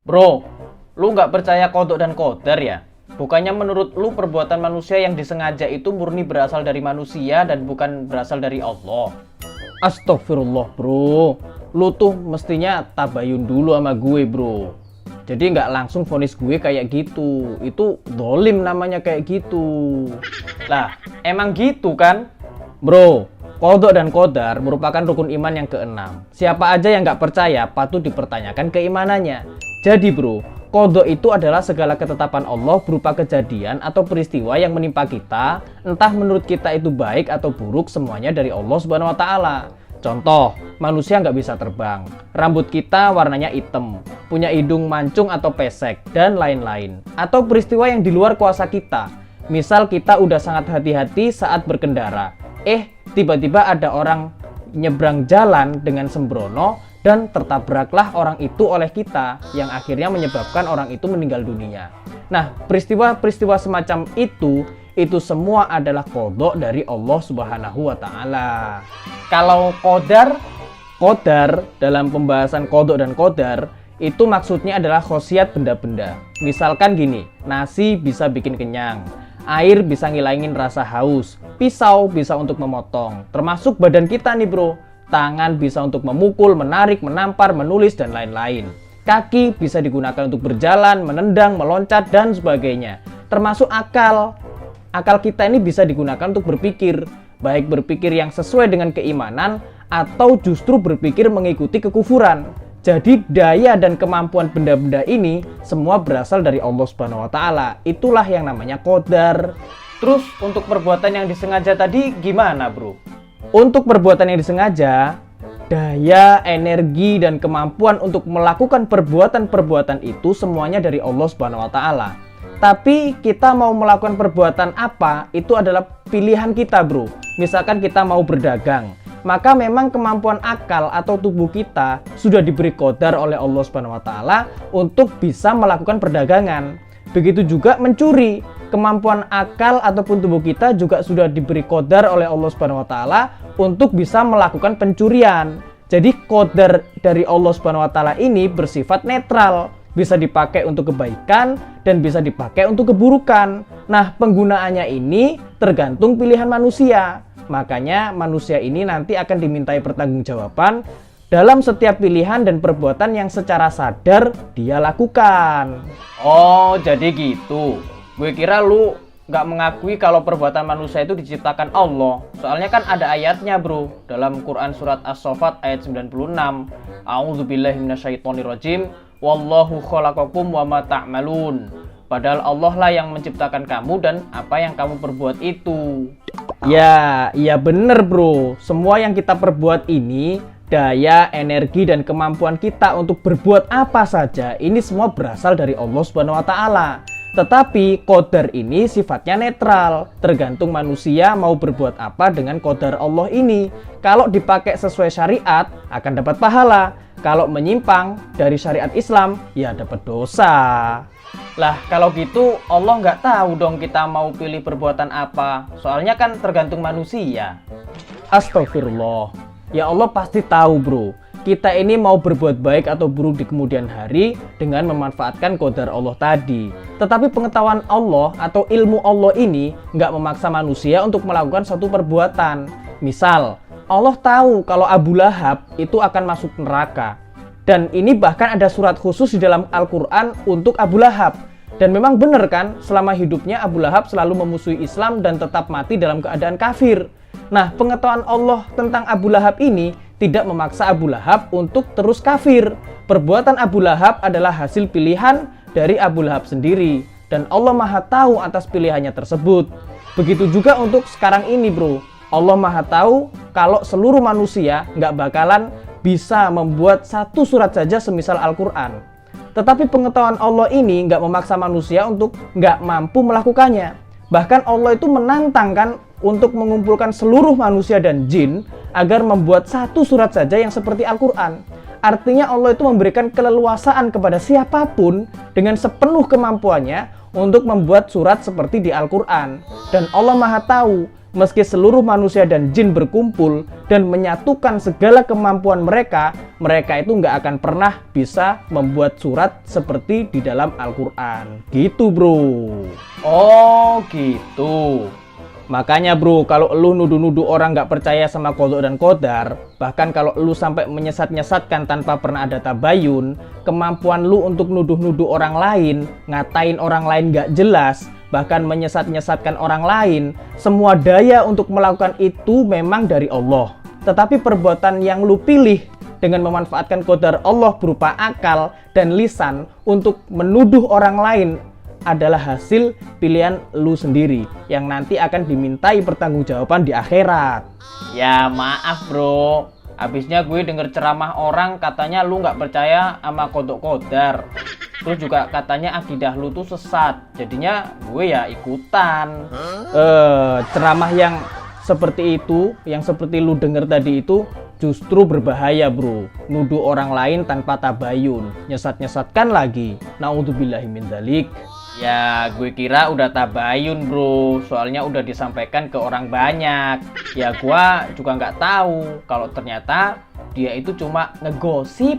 Bro, lu nggak percaya kodok dan kodar ya? Bukannya menurut lu perbuatan manusia yang disengaja itu murni berasal dari manusia dan bukan berasal dari Allah? Astagfirullah bro, lu tuh mestinya tabayun dulu sama gue bro. Jadi nggak langsung vonis gue kayak gitu, itu dolim namanya kayak gitu. Lah, emang gitu kan? Bro, kodok dan kodar merupakan rukun iman yang keenam. Siapa aja yang nggak percaya patut dipertanyakan keimanannya. Jadi bro, kodok itu adalah segala ketetapan Allah berupa kejadian atau peristiwa yang menimpa kita, entah menurut kita itu baik atau buruk, semuanya dari Allah Subhanahu wa Ta'ala. Contoh, manusia nggak bisa terbang, rambut kita warnanya hitam, punya hidung mancung atau pesek, dan lain-lain. Atau peristiwa yang di luar kuasa kita. Misal kita udah sangat hati-hati saat berkendara. Tiba-tiba ada orang nyebrang jalan dengan sembrono dan tertabraklah orang itu oleh kita yang akhirnya menyebabkan orang itu meninggal dunia. Nah, peristiwa-peristiwa semacam itu semua adalah kodok dari Allah Subhanahu wa Ta'ala. Kalau kodar dalam pembahasan kodok dan kodar itu maksudnya adalah khosiat benda-benda. Misalkan gini, nasi bisa bikin kenyang, air bisa ngilangin rasa haus, pisau bisa untuk memotong, termasuk badan kita nih bro. Tangan bisa untuk memukul, menarik, menampar, menulis, dan lain-lain. Kaki bisa digunakan untuk berjalan, menendang, meloncat, dan sebagainya. Termasuk akal. Akal kita ini bisa digunakan untuk berpikir, baik berpikir yang sesuai dengan keimanan, atau justru berpikir mengikuti kekufuran. Jadi daya dan kemampuan benda-benda ini semua berasal dari Allah Subhanahu wa Ta'ala. Itulah yang namanya qadar. Terus untuk perbuatan yang disengaja tadi gimana bro? Untuk perbuatan yang disengaja, daya, energi, dan kemampuan untuk melakukan perbuatan-perbuatan itu semuanya dari Allah Subhanahu wa Ta'ala. Tapi kita mau melakukan perbuatan apa, itu adalah pilihan kita bro. Misalkan kita mau berdagang, maka memang kemampuan akal atau tubuh kita sudah diberi qadar oleh Allah Subhanahu wa Ta'ala untuk bisa melakukan perdagangan. Begitu juga mencuri, kemampuan akal ataupun tubuh kita juga sudah diberi qadar oleh Allah Subhanahu wa Ta'ala untuk bisa melakukan pencurian. Jadi qadar dari Allah Subhanahu wa Ta'ala ini bersifat netral, bisa dipakai untuk kebaikan dan bisa dipakai untuk keburukan. Nah, penggunaannya ini tergantung pilihan manusia. Makanya manusia ini nanti akan dimintai pertanggungjawaban dalam setiap pilihan dan perbuatan yang secara sadar dia lakukan. Oh, jadi gitu. Gue kira lu nggak mengakui kalau perbuatan manusia itu diciptakan Allah. Soalnya kan ada ayatnya bro, dalam Quran surat As-Saffat ayat 96. A'udzubillahi minasyaitonirrajim. Wallahu khalaqakum wa ma ta'malun. Padahal Allah lah yang menciptakan kamu dan apa yang kamu perbuat itu. Ya, iya bener bro. Semua yang kita perbuat ini, daya, energi, dan kemampuan kita untuk berbuat apa saja, ini semua berasal dari Allah Subhanahu wa Ta'ala. Tetapi qadar ini sifatnya netral, tergantung manusia mau berbuat apa dengan qadar Allah ini. Kalau dipakai sesuai syariat akan dapat pahala, kalau menyimpang dari syariat Islam ya dapat dosa. Lah kalau gitu Allah nggak tahu dong kita mau pilih perbuatan apa, soalnya kan tergantung manusia. Astagfirullah, ya Allah pasti tahu bro. Kita ini mau berbuat baik atau buruk di kemudian hari dengan memanfaatkan qadar Allah tadi. Tetapi pengetahuan Allah atau ilmu Allah ini nggak memaksa manusia untuk melakukan suatu perbuatan. Misal, Allah tahu kalau Abu Lahab itu akan masuk neraka. Dan ini bahkan ada surat khusus di dalam Al-Quran untuk Abu Lahab. Dan memang benar kan, selama hidupnya Abu Lahab selalu memusuhi Islam dan tetap mati dalam keadaan kafir. Nah, pengetahuan Allah tentang Abu Lahab ini tidak memaksa Abu Lahab untuk terus kafir. Perbuatan Abu Lahab adalah hasil pilihan dari Abu Lahab sendiri. Dan Allah Maha tahu atas pilihannya tersebut. Begitu juga untuk sekarang ini bro. Allah Maha tahu kalau seluruh manusia nggak bakalan bisa membuat satu surat saja semisal Al-Quran. Tetapi pengetahuan Allah ini nggak memaksa manusia untuk nggak mampu melakukannya. Bahkan Allah itu menantangkan untuk mengumpulkan seluruh manusia dan jin agar membuat satu surat saja yang seperti Al-Quran. Artinya Allah itu memberikan keleluasaan kepada siapapun dengan sepenuh kemampuannya untuk membuat surat seperti di Al-Quran. Dan Allah Maha tahu Meski seluruh manusia dan jin berkumpul dan menyatukan segala kemampuan mereka, mereka itu nggak akan pernah bisa membuat surat seperti di dalam Al-Quran. Gitu bro. Oh gitu. Makanya bro, kalau lu nuduh-nuduh orang nggak percaya sama qadha dan qadar, bahkan kalau lu sampai menyesat-nyesatkan tanpa pernah ada tabayun, kemampuan lu untuk nuduh-nuduh orang lain, ngatain orang lain nggak jelas, bahkan menyesat-nyesatkan orang lain, semua daya untuk melakukan itu memang dari Allah. Tetapi perbuatan yang lu pilih dengan memanfaatkan qadar Allah berupa akal dan lisan untuk menuduh orang lain adalah hasil pilihan lu sendiri yang nanti akan dimintai pertanggungjawaban di akhirat. Ya maaf bro, habisnya gue denger ceramah orang katanya lu nggak percaya sama qadha qadar. Terus juga katanya akidah lu tuh sesat, jadinya gue ya ikutan. Ceramah yang seperti itu, yang seperti lu denger tadi itu justru berbahaya bro. Nuduh orang lain tanpa tabayun, nyesat-nyesatkan lagi. Naudzubillahi min dzalik. Ya gue kira udah tabayun bro, soalnya udah disampaikan ke orang banyak. Ya gue juga nggak tahu kalau ternyata dia itu cuma ngegosip.